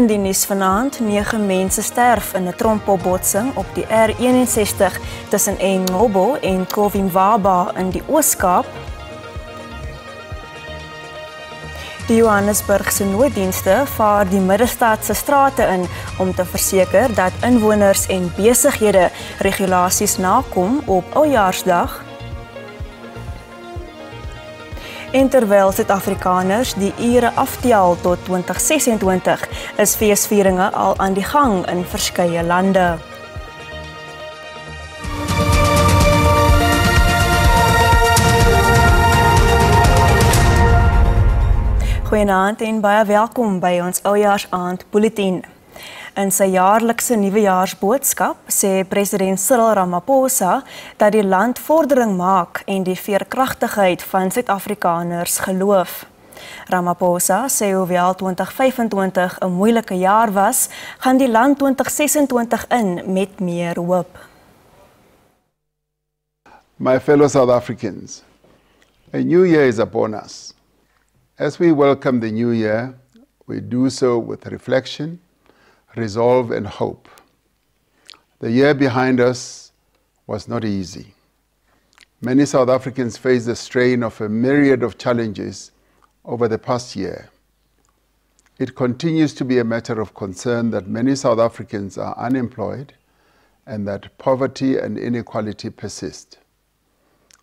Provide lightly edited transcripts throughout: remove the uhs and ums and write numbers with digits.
die nuus vanaand, 9 mense sterf in 'n trompopbotsing op die R61 tussen Engcobo en Kovimvaba in die Oos-Kaap. Die Johannesburgse nooddienste vaar die middestad se strate in om te verseker dat inwoners en besighede regulasies nakom op Oudjaarsdag. En terwyl Suid-Afrikaners die ure aftel tot 2026, is feesvieringe al aan die gang in verskeie lande. Goeienaand en baie welkom by ons Oujaarsaand Bulletin. In sy jaarlikse nuwejaarsboodskap sê president Cyril Ramaphosa dat die land vordering maak en die veerkragtigheid van Suid-Afrikaners geloof. Ramaphosa sê hoewel 2025 'n moeilike jaar was, gaan die land 2026 in met meer hoop. My fellow South Africans, a new year is upon us. As we welcome the new year, we do so with reflection, resolve and hope. The year behind us was not easy. Many South Africans faced the strain of a myriad of challenges over the past year. It continues to be a matter of concern that many South Africans are unemployed and that poverty and inequality persist.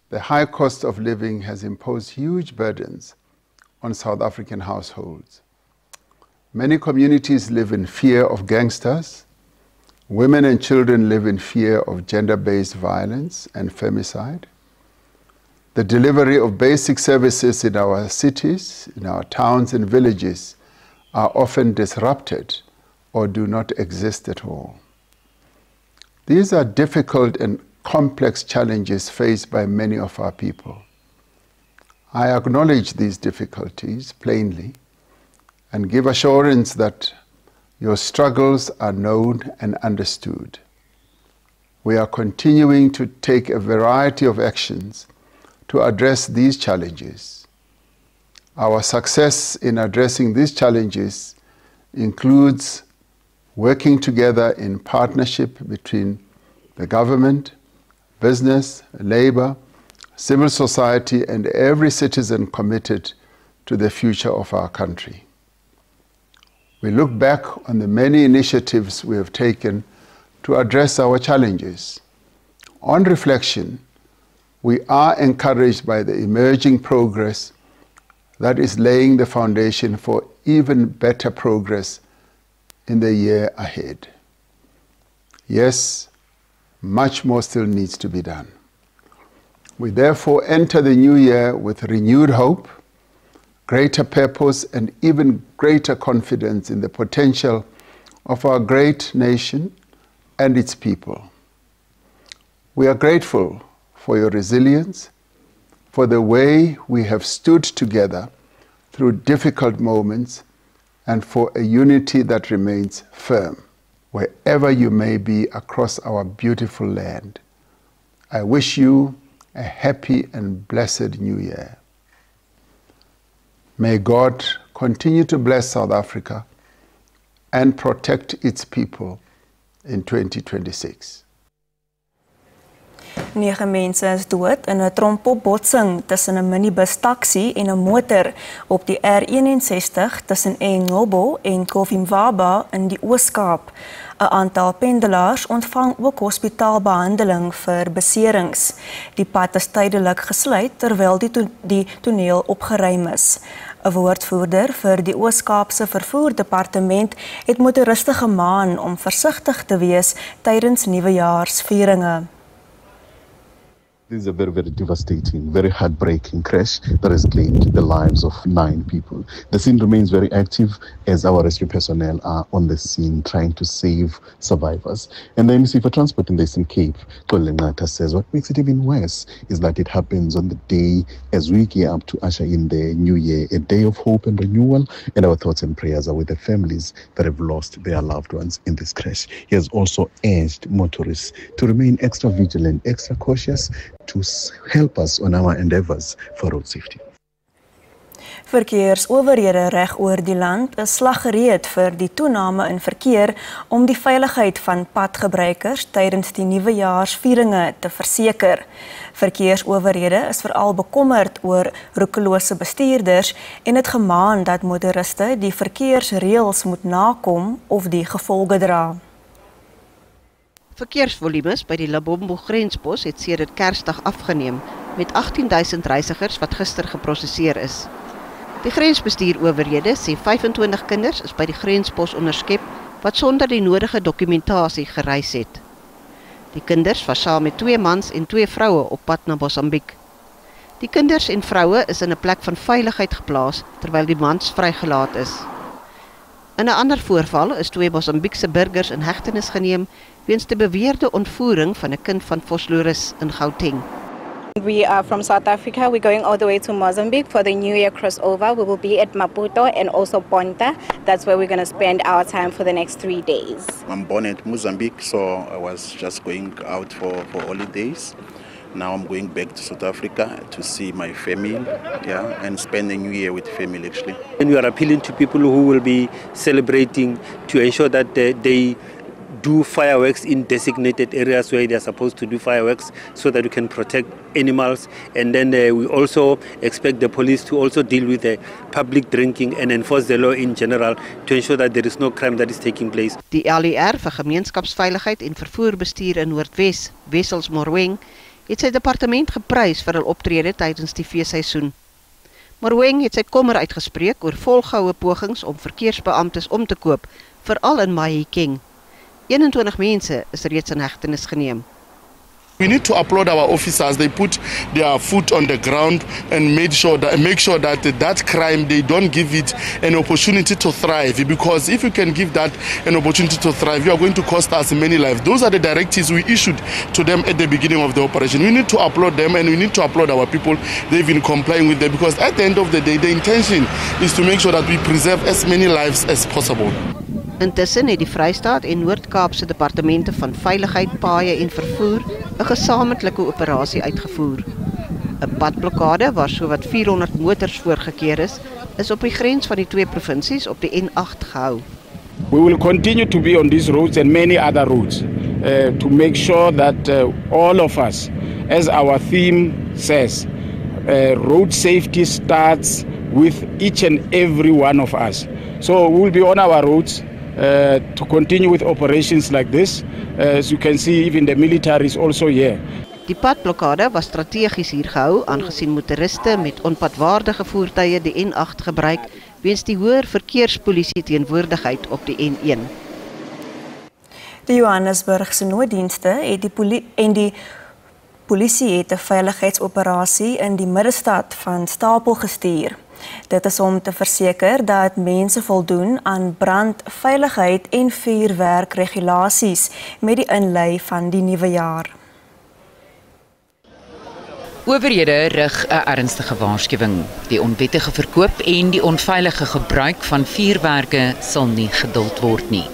The high cost of living has imposed huge burdens on South African households. Many communities live in fear of gangsters. Women and children live in fear of gender-based violence and femicide. The delivery of basic services in our cities, in our towns and villages are often disrupted or do not exist at all. These are difficult and complex challenges faced by many of our people. I acknowledge these difficulties plainly and give assurance that your struggles are known and understood. We are continuing to take a variety of actions to address these challenges. Our success in addressing these challenges includes working together in partnership between the government, business, labor, civil society and every citizen committed to the future of our country. We look back on the many initiatives we have taken to address our challenges. On reflection, we are encouraged by the emerging progress that is laying the foundation for even better progress in the year ahead. Yes, much more still needs to be done. We therefore enter the new year with renewed hope, greater purpose, and even greater confidence in the potential of our great nation and its people. We are grateful for your resilience, for the way we have stood together through difficult moments, and for a unity that remains firm, wherever you may be across our beautiful land. I wish you a happy and blessed new year. May God continue to bless South Africa and protect its people in 2026. 9 mense is dood in 'n trompopbotsing tussen 'n minibus taxi en 'n motor op die R61 tussen Engcobo en Kovimvaba in die Oos-Kaap. 'n Aantal pendelaars ontvang ook hospitaalbehandeling vir beserings. Die pad is tydelik gesluit terwyl die toneel opgeruim is. 'n Woordvoerder vir die Oos-Kaapse Vervoerdepartement het motoriste gemaan om versigtig te wees tydens nuwejaarsvieringe. This is a very, very devastating, very heartbreaking crash that has claimed the lives of 9 people. The scene remains very active as our rescue personnel are on the scene trying to save survivors. And the MEC for Transport in the Eastern Cape, Xolile says what makes it even worse is that it happens on the day as we gear up to usher in the new year, a day of hope and renewal, and our thoughts and prayers are with the families that have lost their loved ones in this crash. He has also urged motorists to remain extra vigilant, extra cautious, to help us on our endeavors for road safety. Verkeersowerhede reg oor die land is slaggereed vir die toename in verkeer om die veiligheid van padgebruikers tydens die nuwejaarsvieringe te verseker. Verkeersowerhede is veral bekommerd oor roekelose bestuurders en het gemaan dat motoriste die verkeersreëls moet nakom of die gevolge dra. Verkeersvolumes by die Lebombo grenspos het sedert Kersdag afgeneem met 18.000 reisigers wat gister geproseseer is. Die grensbestuurowerhede sê 25 kinders is by die grenspos onderskep wat sonder die nodige dokumentasie gereis het. Die kinders was saam met 2 mans en 2 vroue op pad na Mosambiek. Die kinders en vroue is in 'n plek van veiligheid geplaas terwyl die mans vrygelaat is. In 'n ander voorval is 2 Mosambiekse burgers in hegtenis geneem weens die beweerde ontvoering van 'n kind van Vosloorus in Gauteng. We are from South Africa. We're going all the way to Mozambique for the New Year crossover. We will be at Maputo and also Ponta. That's where we're going to spend our time for the next 3 days. I'm born at Mozambique, so I was just going out for holidays. Now I'm going back to South Africa to see my family, and spend the New Year with family actually. And we are appealing to people who will be celebrating to ensure that they do fireworks in designated areas where they are supposed to do fireworks so that we can protect animals. And then we also expect the police to also deal with the public drinking and enforce the law in general to ensure that there is no crime that is taking place. Die LER vir gemeenskapsveiligheid en vervoerbestuur in Noordwes, Wessels Morweng, het sy departement geprys vir hul optrede tydens die feesseisoen. Morweng het sy kommer uitgespreek oor volgehoue pogings om verkeersbeamptes om te koop, veral in Mahikeng. 21 mense is reeds in hegtenis geneem. We need to applaud our officers. They put their foot on the ground and make sure that crime, they don't give it an opportunity to thrive. Because if you can give that an opportunity to thrive, you are going to cost us many lives. Those are the directives we issued to them at the beginning of the operation. We need to applaud them and we need to applaud our people. They've been complying with them because at the end of the day, the intention is to make sure that we preserve as many lives as possible. Intussen het die Vrystaat en Noord-Kaapse departemente van veiligheid, paaie en vervoer 'n gesamentlike operasie uitgevoer. 'n Padblokkade waar sowat 400 motors voorgekeer is op die grens van die 2 provinsies op die N8 gehou. We will continue to be on these roads and many other roads to make sure that all of us, as our theme says, road safety starts with each and every one of us. So we will be on our roads to continue with operations like this. As you can see, even the military is also here. Die padblokkade was strategies hier gehou, aangesien motoriste met onpadwaardige voertuie die N8 gebruik, weens die hoër verkeerspolisie teenwoordigheid op die N1. Die Johannesburgse nooddienste het die polisie het 'n veiligheidsoperasie in die middestad van stapel gestuur. Dit is om te verseker dat mense voldoen aan brandveiligheid en vuurwerkregulasies met die inlei van die nuwe jaar. Owerhede rig 'n ernstige waarskuwing. Die onwettige verkoop en die onveilige gebruik van vuurwerke sal nie geduld word nie.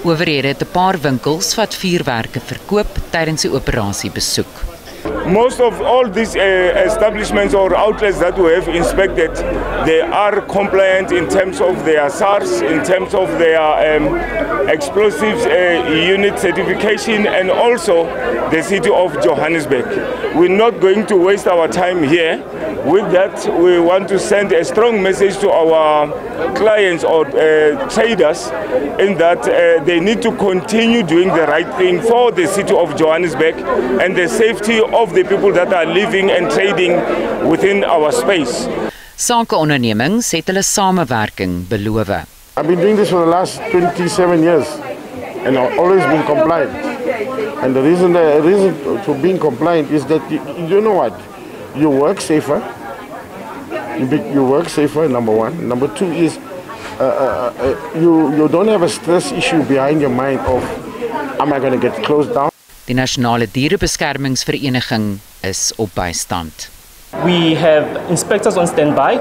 Owerhede het 'n paar winkels wat vuurwerke verkoop tydens die operasie besoek. Most of all these establishments or outlets that we have inspected, they are compliant in terms of their SARS, in terms of their explosives unit certification, and also the city of Johannesburg. We're not going to waste our time here. With that, we want to send a strong message to our clients or traders in that they need to continue doing the right thing for the city of Johannesburg and the safety of the people that are living and trading within our space. Sakeondernemings het hulle samewerking beloof. I've been doing this for the last 27 years and I've always been compliant. And the reason for being compliant is that you know what? You work safer. You work safer, number one. Number two is you don't have a stress issue behind your mind of, am I going to get closed down? Die Nasionale Dierebeskermingsvereniging is op bystand. We have inspectors on standby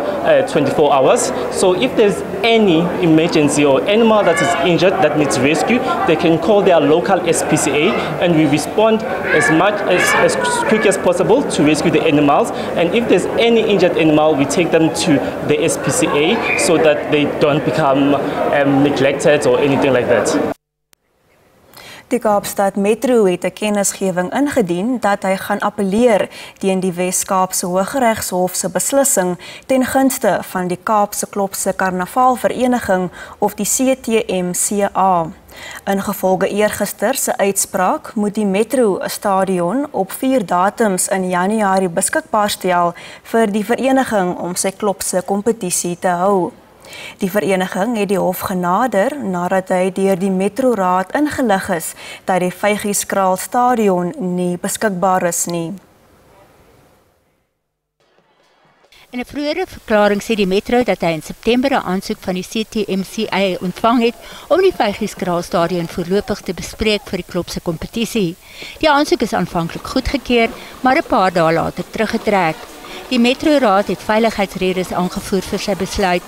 24 hours. So if there's any emergency or animal that is injured that needs rescue, they can call their local SPCA and we respond as quick as possible to rescue the animals. And if there's any injured animal, we take them to the SPCA so that they don't become neglected or anything like that. Die Kaapstad Metro het 'n kennisgewing ingedien dat hy gaan appeleer teen die Wes-Kaapse Hooggeregshof se beslissing ten gunste van die Kaapse Klopse Karnavaalvereniging of die CTMCA. Ingevolge eergister se uitspraak moet die Metro 'n stadion op 4 datums in Januarie beskikbaar stel vir die vereniging om sy klopse kompetisie te hou. Die vereniging het die hof genader nadat hy deur die Metroraad ingelig is dat die Vygieskraal stadion nie beskikbaar is nie. In 'n vroeëre verklaring sê die Metro dat hy in September 'n aansoek van die CTMCA ontvang het om die Vygieskraal stadion voorlopig te bespreek vir die klop se kompetisie. Die aansoek is aanvanklik goedgekeur, maar 'n paar dae later teruggetrek. Die Metroraad het veiligheidsredes aangevoer vir sy besluit.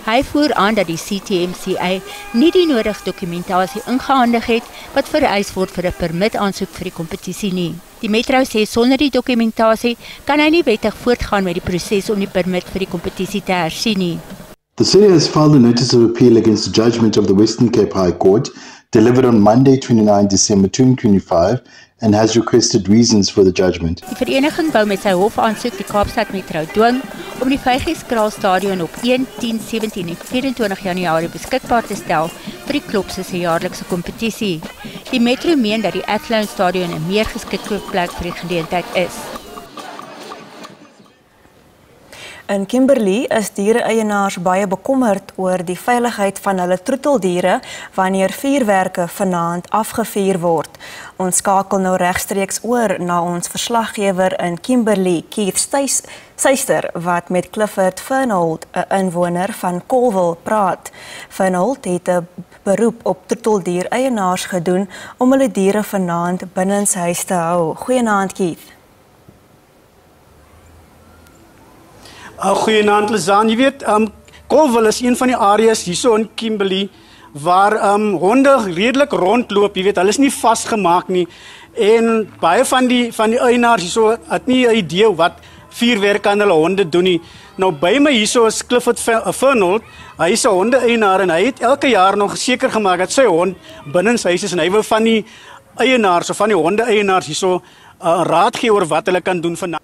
Hy voer aan dat die CTMCA nie die nodige dokumentasie ingehandig het wat vereis word vir 'n permitaansoek vir die kompetisie nie. Die Metro sê sonder die dokumentasie kan hy nie wettig voortgaan met die proses om die permit vir die kompetisie te hersien nie. The city has filed a notice of appeal against the judgment of the Western Cape High Court delivered on Monday 29 December 2025 and has requested reasons for the judgment. Die vereniging wou met sy hofaansoek die Kaapstad Metro dwing om die Vygieskraal stadion op 1, 10, 17 en 24 Januarie beskikbaar te stel vir die klopse se jaarlikse kompetisie. Die Metro meen dat die Athlone stadion 'n meer geskikte plek vir die geleentheid is. In Kimberley is diere-eienaars baie bekommerd oor die veiligheid van hulle troeteldiere wanneer vuurwerke vanaand afgevuur word. Ons skakel nou regstreeks oor na ons verslaggewer in Kimberley, Keith Suister, wat met Clifford Fernhold, 'n inwoner van Colville, praat. Fernhold het 'n beroep op troeteldier-eienaars gedoen om hulle diere vanaand binnenshuis te hou. Goeienaand, Keith. Goeienaand Lizaan, jy weet, Colville is een van die areas hierso in Kimberley waar honde redelik rondloop, jy weet, hulle is nie vasgemaak nie en baie van die eienaars hierso het nie 'n idee wat vuurwerk aan hulle honde doen nie. Nou by my hierso is Clifford Fernhold, hy is 'n honde-eienaar en hy het elke jaar nog seker gemaak dat sy hond binne sy huis is en hy wil van die eienaars of van die honde-eienaars hierso raad gee oor wat hulle kan doen vanaand.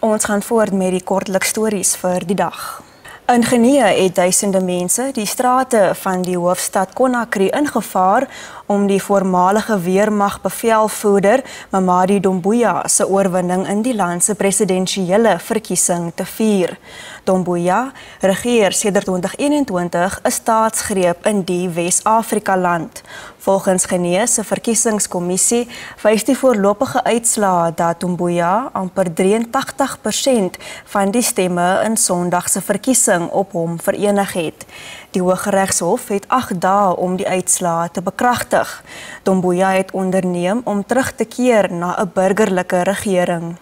Ons gaan voort met die kortliks stories vir die dag. In Guinea het duisende mense die strate van die hoofstad Conakry ingevaar om die voormalige weermagbevelvoerder Mamadi Doumbouya se oorwinning in die land se presidensiële verkiesing te vier. Doumbouya regeer sedert 2021 'n staatsgreep in die Wes-Afrika land. Volgens Guinea se verkiesingskommissie wys die voorlopige uitslae dat Doumbouya amper 83% van die stemme in Sondag se verkiesing op hom verenig het. Die Hooggeregshof het 8 dae om die uitslae te bekragtig. Doumbouya het onderneem om terug te keer na 'n burgerlike regering.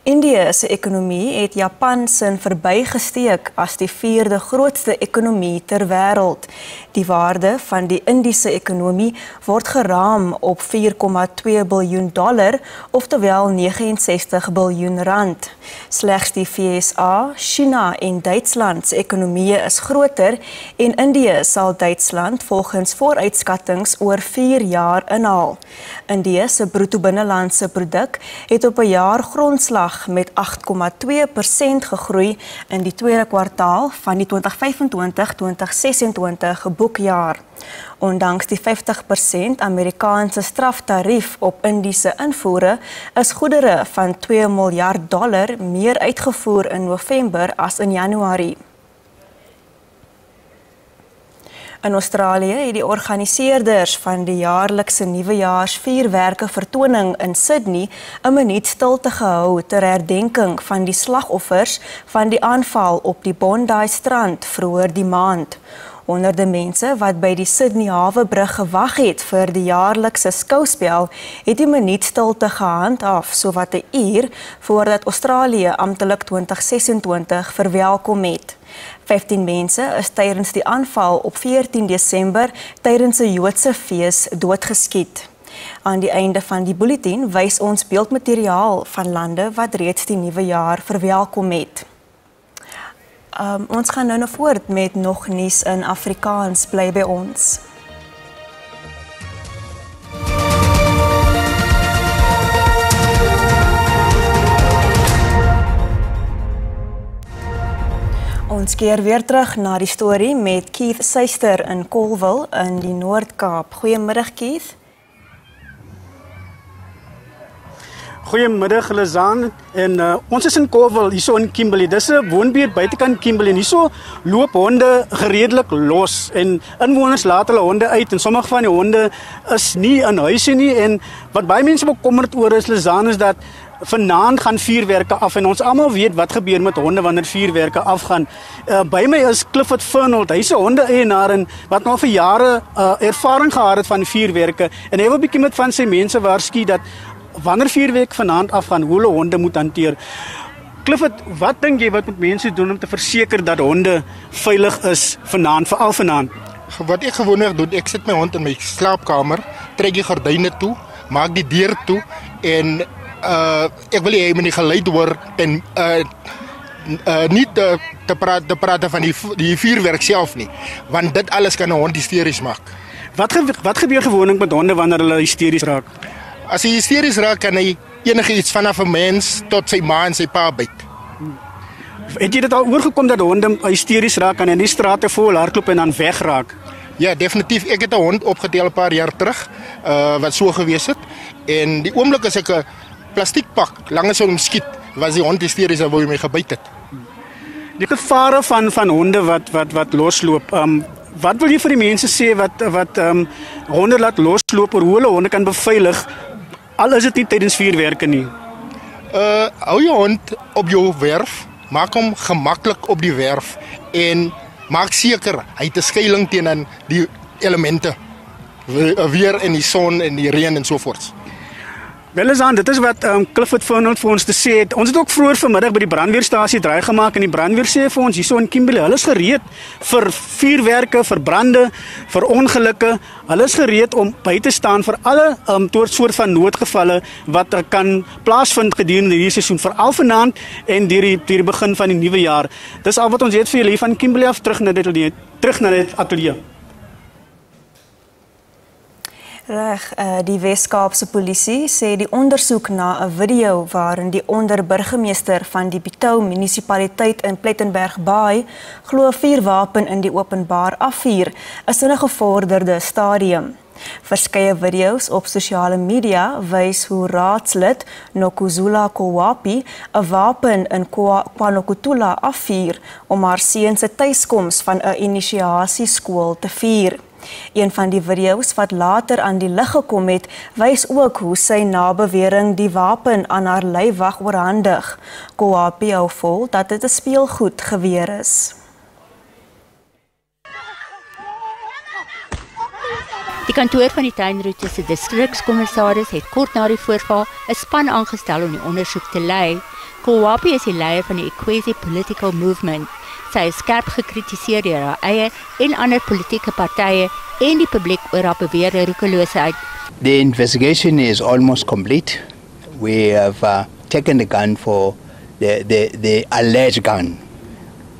Indië se ekonomie het Japan sin verbygesteek as die 4de grootste ekonomie ter wêreld. Die waarde van die Indiese ekonomie word geraam op $4,2 biljoen, oftewel 69 biljoen rand. Slegs die VSA, China en Duitsland se ekonomieë is groter en Indië sal Duitsland volgens vooruitskattings oor 4 jaar inhaal. Indië se bruto binnelandse produk het op 'n jaar grondslag met 8,2% gegroei in die tweede kwartaal van die 2025-2026 boekjaar. Ondanks die 50% Amerikaanse straftarief op Indiese invoere, is goedere van $2 miljard meer uitgevoer in November as in Januarie. In Australië het die organiseerders van die jaarlikse nuwejaarsvuurwerke vertoning in Sydney 'n minuut stilte gehou ter herdenking van die slagoffers van die aanval op die Bondi strand vroeër die maand. Honderde mense wat by die Sydney Hawebrug gewag het vir die jaarlikse skouspel, het die minuut stilte gehandhaaf, sowat 'n uur voordat Australië amptelik 2026 verwelkom het. 15 mense is tydens die aanval op 14 Desember tydens 'n Joodse fees doodgeskiet. Aan die einde van die bulletin wys ons beeldmateriaal van lande wat reeds die nuwe jaar verwelkom het. Ons gaan nou voort met nog nuus in Afrikaans, bly by ons. Ons keer weer terug na die storie met Keith Suister in Colville in die Noord-Kaap. Goeiemiddag Keith. Goeiemiddag Lizaan, en ons is in Colville, hierso in Kimberley. Dis 'n woonbuurt buitekant Kimberley en hierso loop honde geredelik los en inwoners laat hulle honde uit en sommige van die honde is nie in huise nie en wat baie mense bekommerd oor is Lizaan is dat vanaand gaan vuurwerke af en ons almal weet wat gebeur met honde wanneer vuurwerke afgaan. By my is Clifford Fernald, hy's 'n honde-eienaar en wat nou vir jare ervaring gehad het van vuurwerke en hy wil bietjie met van sy mense waarsku dat wanneer vuurwerk vanaand afgaan, hoe hulle honde moet hanteer. Clifford, wat dink jy wat moet mense doen om te verseker dat honde veilig is vanaand, veral vanaand? Wat ek gewoonlik doen, ek sit my hond in my slaapkamer, trek die gordyne toe, maak die deur toe en ek wil hy moet nie geluid hoor en nie te praat van die vuurwerk self nie, want dit alles kan 'n hond hysteries maak. Wat gebeur gewoonlik met honde wanneer hulle hysteries raak? As hy hysteries raak, kan hy enige iets vanaf 'n mens tot sy ma en sy pa byt. Het jy dit al oorgekom dat honde hysteries raak en in die strate vol hardloop en dan wegraak? Ja, definitief. Ek het 'n hond opgetel 'n paar jaar terug, wat so gewees het. En die oomblik as ek 'n plastiekpak langs hom skiet, was die hond hysteries en wou hy my gebyt het. Die gevare van honde wat losloop. Wat wil jy vir die mense sê wat honde laat losloop oor hoe hulle honde kan beveilig, al is dit nie tydens vuurwerke nie? Hou jou hond op jou werf, maak hom gemaklik op die werf en maak seker hy het 'n skuiling teen die elemente, weer in die son en die reën en so voort. Welisaan, dit is wat Clifford Fernald vir ons te sê het. Ons het ook vroeër vanmiddag by die brandweerstasie draai gemaak en die brandweer sê vir ons hierso in Kimberley, hulle is gereed vir vuurwerke, vir brande, vir ongelukke. Hulle is gereed om by te staan vir alle soort van noodgevalle wat kan plaasvind gedurende hierdie seisoen, veral vanaand en deur die begin van die nuwe jaar. Dis al wat ons het vir julle hier van Kimberley af terug na dit ateljee. Reg, die Wes-Kaapse polisie sê die ondersoek na 'n video waarin die onderburgemeester van die Pitou munisipaliteit in Plettenberg Bay glo 'n vuurwapen in die openbaar afvuur, is in 'n gevorderde stadium. Verskeie video's op sosiale media wys hoe raadslid Nokuzula Kowapi 'n wapen in KwaNokutula afvuur om haar seun se tuiskoms van 'n inisiasieskool te vier. Een van die video's wat later aan die lig gekom het, wys ook hoe sy na bewering die wapen aan haar leiwag oorhandig. Kowapi hou vol dat dit 'n speelgoed geweer is. Die kantoor van die Tuinroete se distrikskommissaris het kort na die voorval 'n span aangestel om die ondersoek te lei. Kowapi is die leier van die Ekwezi Political Movement. Sy is skerp gekritiseer deur haar eie en ander politieke partye en die publiek oor haar beweerde roekeloosheid. The investigation is almost complete. We have taken the gun for the alleged gun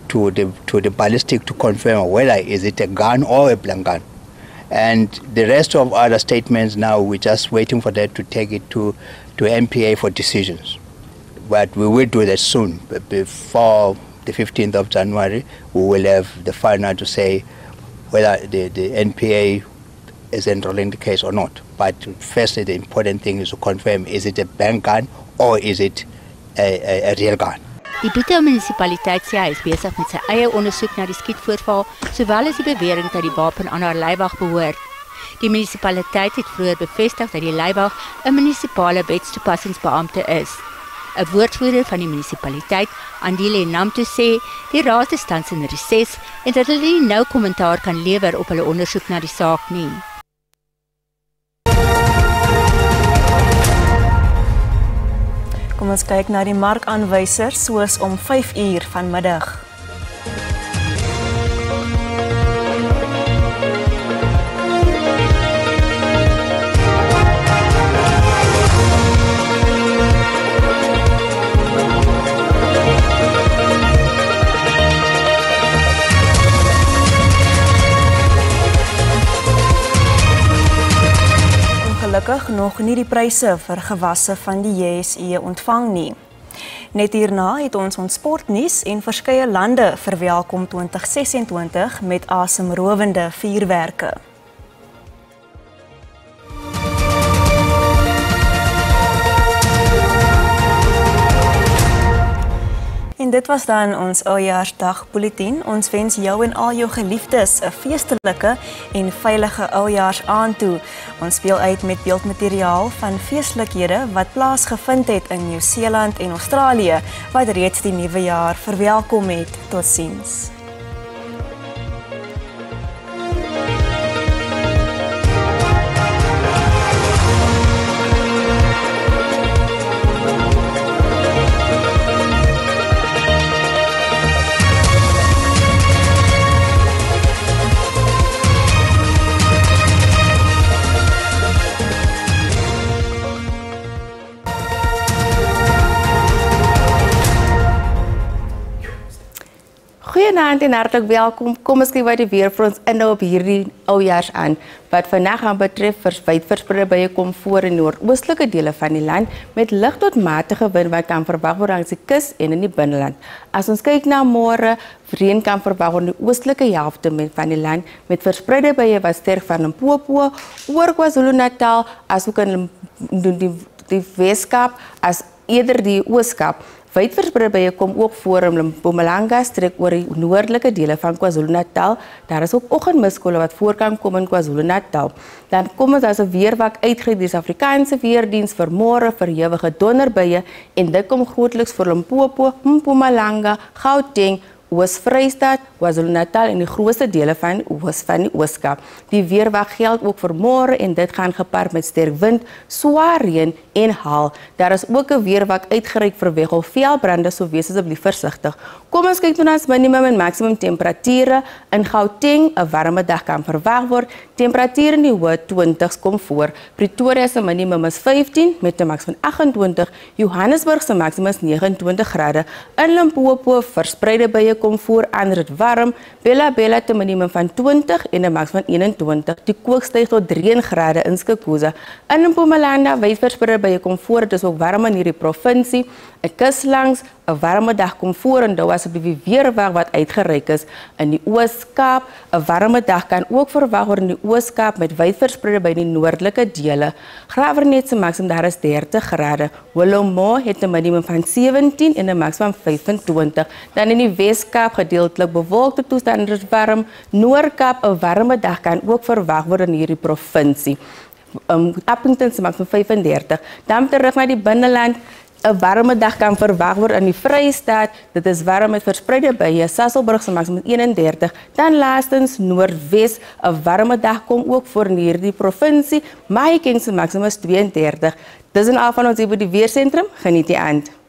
to the ballistic to confirm whether is it a gun or a blank gun. And the rest of other statements now we're just waiting for that to take it to MPA for decisions. But we will do that soon. But before the 15th of January, we will have the final to say whether the NPA is enrolling the case or not. But firstly, the important thing is to confirm, is it a bank gun or is it a real gun? Die Pitou munisipaliteit sê hy is besig met sy eie ondersoek na die skietvoorval, sowel as die bewering dat die wapen aan haar leiwag behoort. Die munisipaliteit het vroeër bevestig dat die leiwag 'n munisipale wetstoepassingsbeampte is. 'n woordvoerder van die munisipaliteit, Andile Namto, sê die raad is tans in reses en dat hulle nie nou kommentaar kan lewer op hulle ondersoek na die saak nie. Kom ons kyk na die markaanwysers soos om 5 uur vanmiddag. Ongelukkig nog nie die pryse vir gewasse van die JSE ontvang nie. Net hierna het ons sportnuus en verskeie lande verwelkom 2026 met asemrowende vuurwerke. En dit was dan ons oujaarsdagbulletin. Ons wens jou en al jou geliefdes 'n feestelike en veilige oujaarsaand toe. Ons speel uit met beeldmateriaal van feestelikhede wat plaasgevind het in Nieu-Seeland en Australië, wat reeds die nuwe jaar verwelkom het. Totsiens. Goeienaand en hartlik welkom. Kom ons kyk wat die weer vir ons inhou op hierdie oujaarsaand. Wat vandag aan betref, wyd verspreide buie kom voor in noordoostelike dele van die land met lig tot matige wind wat kan verwag word langs die kus en in die binneland. As ons kyk na môre, reën kan verwag word in die oostelike helfte van die land met verspreide buie wat sterk van Limpopo oor KwaZulu-Natal asook in die Weskaap as eerder die Ooskaap. Wyd verspreide buie kom ook voor in Mpumalanga streek oor die noordelike dele van KwaZulu-Natal. Daar is ook oggendmiskole wat voor kan kom in KwaZulu-Natal. Dan kom ons as 'n weerwak uitgegee deur die Suid-Afrikaanse weerdiens vir môre vir ewige donderbuie en dit kom grootliks vir Limpopo, Mpumalanga, Gauteng, Oos-Vrystaat, KwaZulu-Natal en die grootste dele van die Ooskaap. Die weerwag geld ook vir môre en dit gaan gepaard met sterk wind, swaar reën en haal. Daar is ook 'n weerwag uitgereik vir Weggolf-veldbrande, so wees asseblief versigtig. Kom ons kyk na ons minimum en maksimum temperature. In Gauteng 'n warme dag kan verwag word. Temperature in die hoë 20s kom voor. Pretoria se minimum is 15 met 'n maks van 28. Johannesburg se maksimum is 29 grade. In Limpopo verspreide buie kom voor, ander dit warm. Bella te minimum van 20 en 'n maks van 21. Die kook styg tot 3 grade in Skukuza. In Mpumalanga wyd verspreide buie kom voor, dit is ook warm in hierdie provinsie. 'n Kus langs 'n warme dag kom voor en daar asseblief die weerwag wat uitgereik is in die Ooskaap. 'n Warme dag kan ook verwag word in die Ooskaap met wyd verspreide by die noordelike dele. Graafrenet se maksimum daar is 30 grade. Willowmo het 'n minimum van 17 en 'n maks van 25. Dan in die Weskaap gedeeltelik bewolkte toestand, dit is warm. Noord-Kaap 'n warme dag kan ook verwag word in hierdie provinsie. Appington se maksimum 35. Dan terug na die binneland. 'n warme dag kan verwag word in die Vrystaat. Dit is warm met verspreide buie. Sasolburg se maksimum 31. Dan laastens Noordwes. 'n warme dag kom ook voor in hierdie provinsie. Mahikeng se maksimum is 32. Dis in al van ons hier by die weersentrum. Geniet die aand.